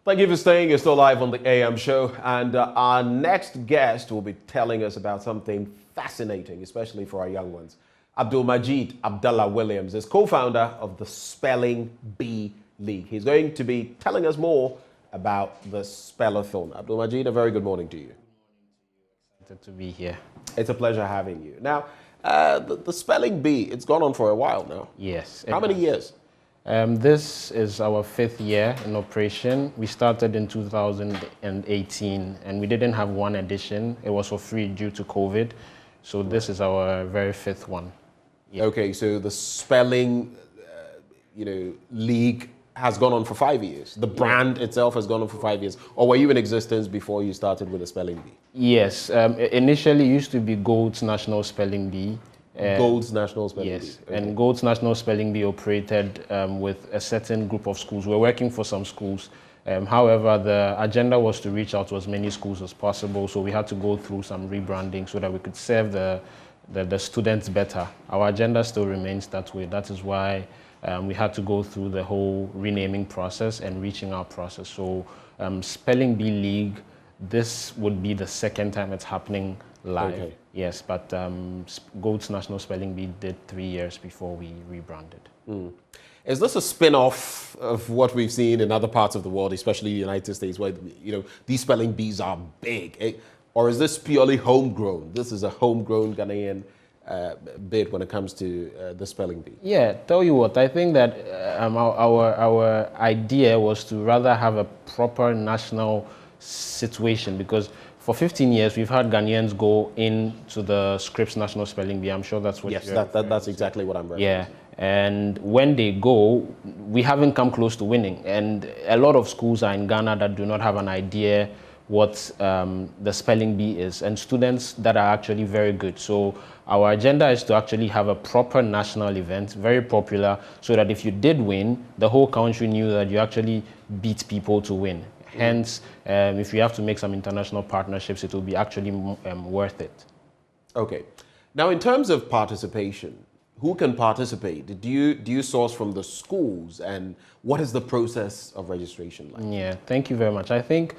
Thank you for staying. You're still live on the AM show. And our next guest will be telling us about something fascinating, especially for our young ones. Abdul Majid Abdullah Williams is co-founder of the Spelling Bee League. He's going to be telling us more about the Spellathon. Abdul Majid, a very good morning to you. Excited to be here. It's a pleasure having you. Now, the Spelling Bee, it's gone on for a while now. Yes. How many years? This is our 5th year in operation. We started in 2018 and we didn't have one edition. It was for free due to COVID. So this is our very 5th one. Yeah. Okay, so the Spelling League has gone on for 5 years. The brand itself has gone on for 5 years. Or were you in existence before you started with the Spelling Bee? Yes. Initially it used to be Gold's National Spelling Bee. Gold's National Spelling Bee. Yes, okay. And Gold's National Spelling Bee operated with a certain group of schools. We're working for some schools. However, the agenda was to reach out to as many schools as possible, so we had to go through some rebranding so that we could serve the students better. Our agenda still remains that way. That is why we had to go through the whole renaming process and reaching out process. So Spelling Bee League, this would be the 2nd time it's happening live. Okay. Yes, but Gold's National Spelling Bee did 3 years before we rebranded. Mm. Is this a spin-off of what we've seen in other parts of the world, especially the United States, where these spelling bees are big? Or is this purely homegrown? This is a homegrown Ghanaian bit when it comes to the spelling bee. Yeah, tell you what, I think that our idea was to rather have a proper national situation, because for 15 years, we've had Ghanaians go into the Scripps National Spelling Bee. I'm sure that's what. Yes, that's exactly what I'm referring to. Yeah, and when they go, we haven't come close to winning. And a lot of schools are in Ghana that do not have an idea what the spelling bee is, and students that are actually very good. So our agenda is to actually have a proper national event, very popular, so that if you did win, the whole country knew that you actually beat people to win. Hence, if we have to make some international partnerships, it will be actually worth it. Okay. Now, in terms of participation, who can participate? Do you source from the schools, and what is the process of registration like? Yeah, thank you very much. I think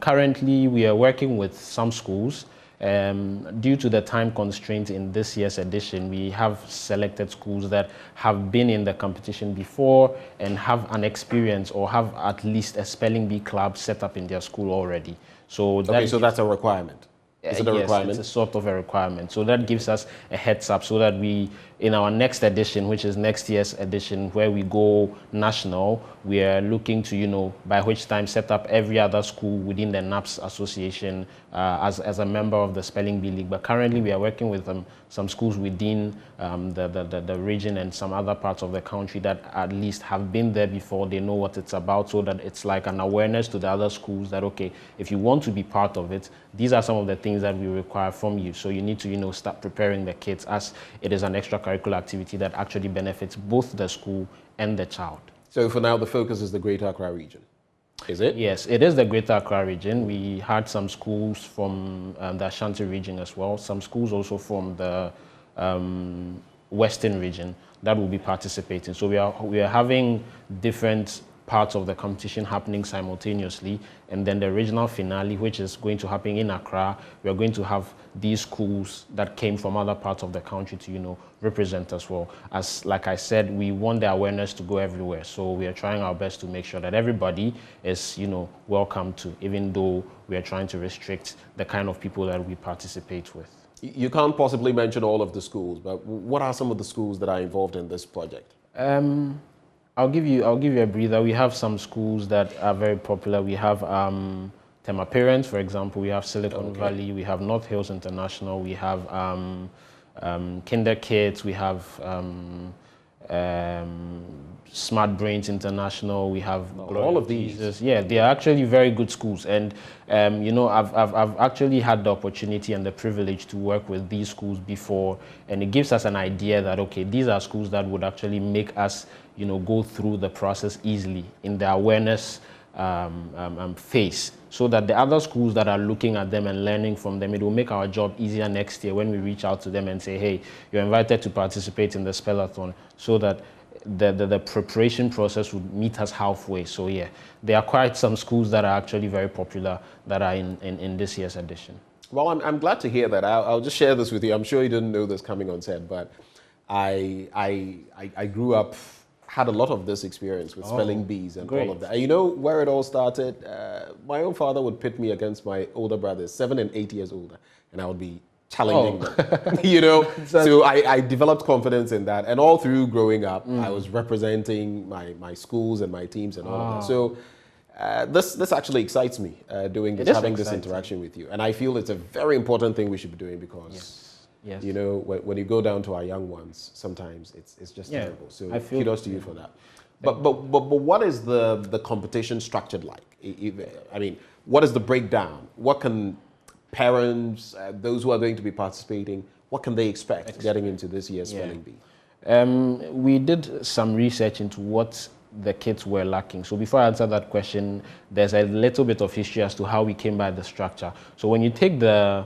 currently we are working with some schools. Due to the time constraint in this year's edition, we have selected schools that have been in the competition before and have an experience or have at least a spelling bee club set up in their school already. So so that's a requirement. Is it a requirement? Yes, it's a sort of a requirement. So that gives us a heads up so that we, in our next edition, which is next year's edition, where we go national, we are looking to, by which time set up every other school within the NAPS association as a member of the Spelling Bee League. But currently we are working with some schools within the region and some other parts of the country that at least have been there before. They know what it's about, so that it's like an awareness to the other schools that, okay, if you want to be part of it, these are some of the things that we require from you. So you need to, start preparing the kids, as it is an extracurricular activity that actually benefits both the school and the child. So for now, the focus is the Greater Accra region, is it? Yes, it is the Greater Accra region. We had some schools from the Ashanti region as well, some schools also from the Western region that will be participating. So we are having different parts of the competition happening simultaneously, and then the regional finale, which is going to happen in Accra, we are going to have these schools that came from other parts of the country to represent as well. As like I said, we want the awareness to go everywhere, so we are trying our best to make sure that everybody is welcome to, even though we are trying to restrict the kind of people that we participate with. You can't possibly mention all of the schools, but what are some of the schools that are involved in this project? I'll give you a breather. We have some schools that are very popular. We have Tema Parents, for example. We have Silicon Valley. We have North Hills International. We have Kinder Kids. We have Smart Brains International. We have all of these. Yeah, they are actually very good schools, and I've actually had the opportunity and the privilege to work with these schools before, and it gives us an idea that, okay, these are schools that would actually make us go through the process easily in the awareness phase, so that the other schools that are looking at them and learning from them, it will make our job easier next year when we reach out to them and say, hey, you're invited to participate in the Spellathon, so that the preparation process would meet us halfway. So yeah, there are quite some schools that are actually very popular that are in this year's edition. Well, I'm glad to hear that. I'll just share this with you. I'm sure you didn't know this coming on set, but I grew up, had a lot of this experience with spelling bees and all of that. And you know where it all started? My own father would pit me against my older brothers, 7 and 8 years older, and I would be challenging them. You know, so I developed confidence in that, and all through growing up, I was representing my schools and my teams and all of that. So this actually excites me, doing this, having this interaction with you, and I feel it's a very important thing we should be doing because. Yes. You know, when you go down to our young ones, sometimes it's just terrible. So kudos to you for that. But what is the competition structured like? I mean, what is the breakdown? What can parents, those who are going to be participating, what can they expect getting into this year's spelling bee? We did some research into what the kids were lacking. So before I answer that question, there's a little bit of history as to how we came by the structure. So when you take the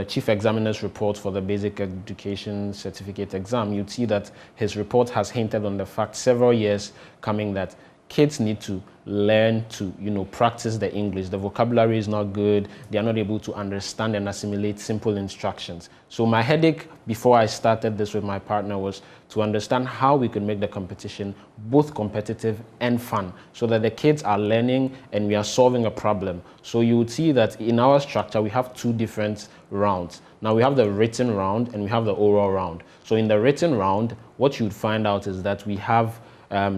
chief examiner's report for the basic education certificate exam, you'd see that his report has hinted on the fact several years coming that kids need to learn to, practice the English. The vocabulary is not good. They are not able to understand and assimilate simple instructions. So my headache before I started this with my partner was to understand how we could make the competition both competitive and fun so that the kids are learning and we are solving a problem. So you would see that in our structure, we have two different rounds. Now we have the written round and we have the oral round. So in the written round, what you'd find out is that we have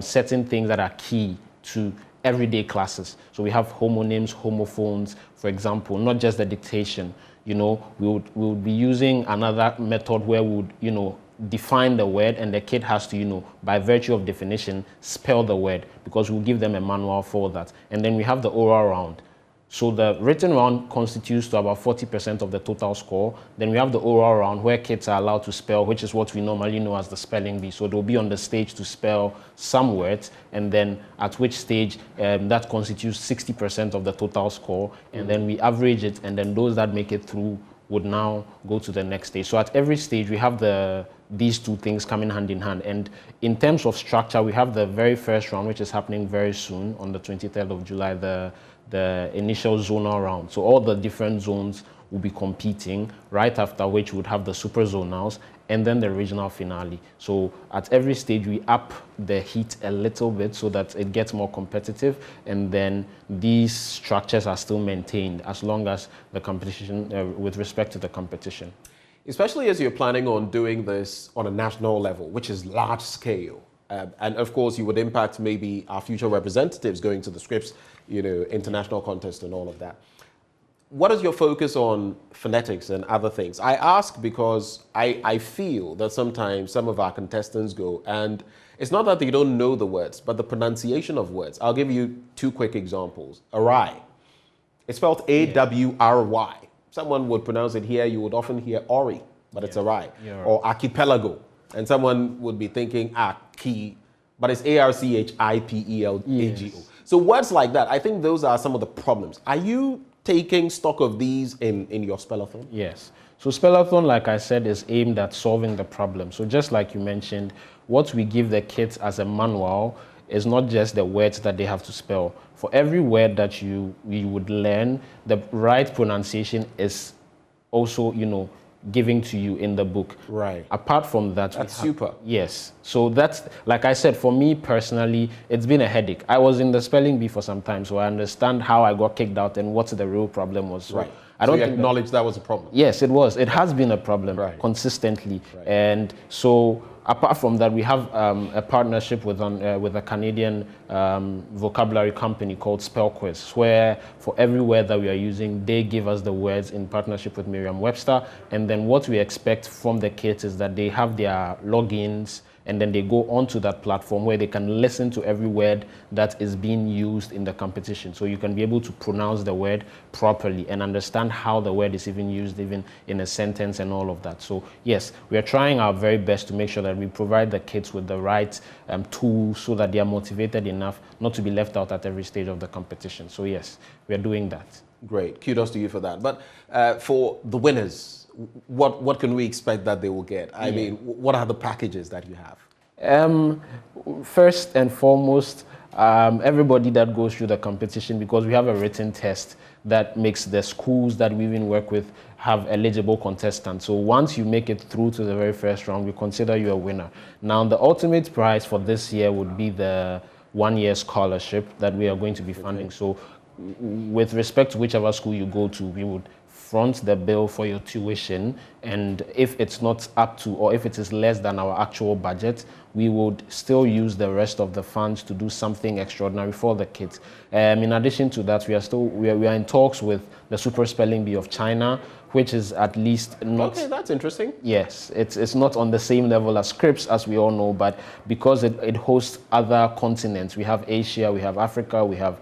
certain things that are key to everyday classes. So we have homonyms, homophones, for example, not just the dictation. We would be using another method where we would, define the word and the kid has to, by virtue of definition, spell the word because we'll give them a manual for that. And then we have the oral round. So the written round constitutes to about 40% of the total score. Then we have the oral round where kids are allowed to spell, which is what we normally know as the spelling bee. So they'll be on the stage to spell some words, and then at which stage that constitutes 60% of the total score. And then we average it, and then those that make it through would now go to the next stage. So at every stage, we have these two things coming hand in hand. And in terms of structure, we have the very first round, which is happening very soon on the 23rd of July, the initial zonal round. So all the different zones will be competing, right after which we would have the super zonals and then the regional finale. So at every stage, we up the heat a little bit so that it gets more competitive, and then these structures are still maintained as long as the competition, with respect to the competition. Especially as you're planning on doing this on a national level, which is large scale. And of course, you would impact maybe our future representatives going to the Scripps, international contest and all of that. What is your focus on phonetics and other things? I ask because I feel that sometimes some of our contestants go, and it's not that they don't know the words, but the pronunciation of words. I'll give you two quick examples. Awry. It's spelled A-W-R-Y. Someone would pronounce it here, you would often hear Ori, but it's awry. Yeah. Or archipelago. And someone would be thinking Aki, but it's A-R-C-H-I-P-E-L-A-G-O. Yes. So words like that, I think those are some of the problems. Are you taking stock of these in your Spellathon? Yes. So Spellathon, like I said, is aimed at solving the problem. So just like you mentioned, what we give the kids as a manual is not just the words that they have to spell. For every word that you would learn, the right pronunciation is also, giving to you in the book. Right. Apart from that, that's super. Yes. So that's, like I said, for me personally, it's been a headache. I was in the spelling bee for some time, so I understand how I got kicked out and what the real problem was. So right. I don't acknowledge that was a problem. Yes, it was. It has been a problem consistently. Right. And so apart from that, we have a partnership with a Canadian vocabulary company called SpellQuiz, where for every word that we are using, they give us the words in partnership with Merriam-Webster. And then what we expect from the kids is that they have their logins, and then they go onto that platform where they can listen to every word that is being used in the competition. So you can be able to pronounce the word properly and understand how the word is even used, even in a sentence and all of that. So yes, we are trying our very best to make sure that we provide the kids with the right tools so that they are motivated enough not to be left out at every stage of the competition. So yes, we are doing that. Great, kudos to you for that. But for the winners, what can we expect that they will get? I mean, what are the packages that you have? First and foremost, everybody that goes through the competition, because we have a written test that makes the schools that we even work with have eligible contestants. So once you make it through to the very first round, we consider you a winner. Now, the ultimate prize for this year would be the one-year scholarship that we are going to be funding. Okay. So with respect to whichever school you go to, we would front the bill for your tuition, and if it's not up to, or if it is less than our actual budget, we would still use the rest of the funds to do something extraordinary for the kids. In addition to that, we are in talks with the Super Spelling Bee of China, which is at least not... Okay, that's interesting. Yes, it's not on the same level as Scripps, as we all know, but because it hosts other continents, we have Asia, we have Africa, we have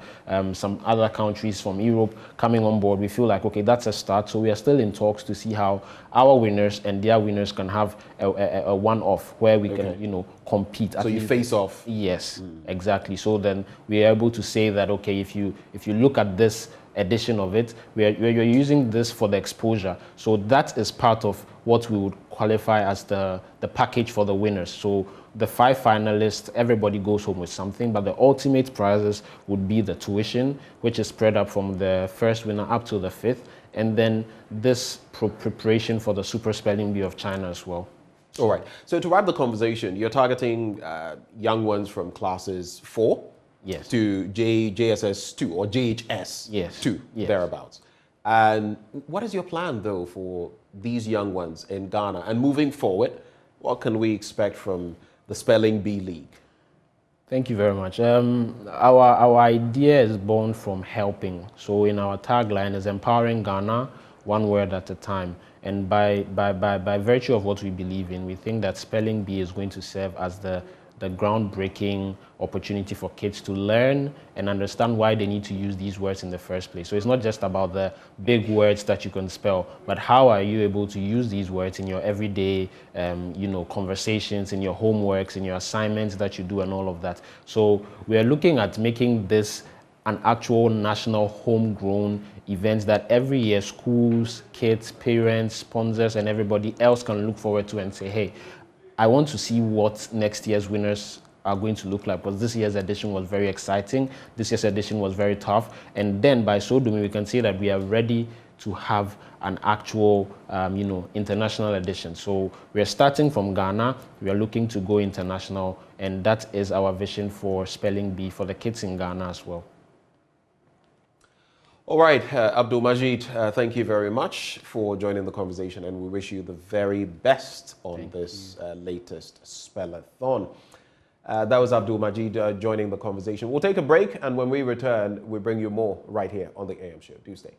some other countries from Europe coming on board, we feel like, okay, that's a start. So we are still in talks to see how our winners and their winners can have a one-off where we can, you know, compete. So you face off. Yes, exactly. So then we are able to say that, okay, if you look at this edition of it, we're using this for the exposure. So that is part of what we would qualify as the package for the winners. So the 5 finalists, everybody goes home with something, but the ultimate prizes would be the tuition, which is spread up from the first winner up to the 5th, and then this preparation for the Super Spelling Bee of China as well. All right. So to wrap the conversation, you're targeting young ones from classes 4 yes. to JSS 2 or JHS yes. 2, yes. thereabouts. And what is your plan, though, for these young ones in Ghana? And moving forward, what can we expect from the Spelling Bee League? Thank you very much. Our idea is born from helping. So in our tagline is empowering Ghana, one word at a time. And by virtue of what we believe in, we think that Spelling Bee is going to serve as the groundbreaking opportunity for kids to learn and understand why they need to use these words in the first place. So it's not just about the big words that you can spell, but how are you able to use these words in your everyday, you know, conversations, in your homeworks, in your assignments that you do, and all of that. So we are looking at making this an actual national homegrown event that every year schools, kids, parents, sponsors, and everybody else can look forward to and say, hey, I want to see what next year's winners are going to look like, because this year's edition was very exciting. This year's edition was very tough. And then by so doing, we can say that we are ready to have an actual, you know, international edition. So we are starting from Ghana. We are looking to go international. And that is our vision for Spelling Bee for the kids in Ghana as well. All right, Abdul Majid, thank you very much for joining the conversation, and we wish you the very best on this latest Spellathon. That was Abdul Majid joining the conversation. We'll take a break, and when we return, we bring you more right here on the AM show. Do stay.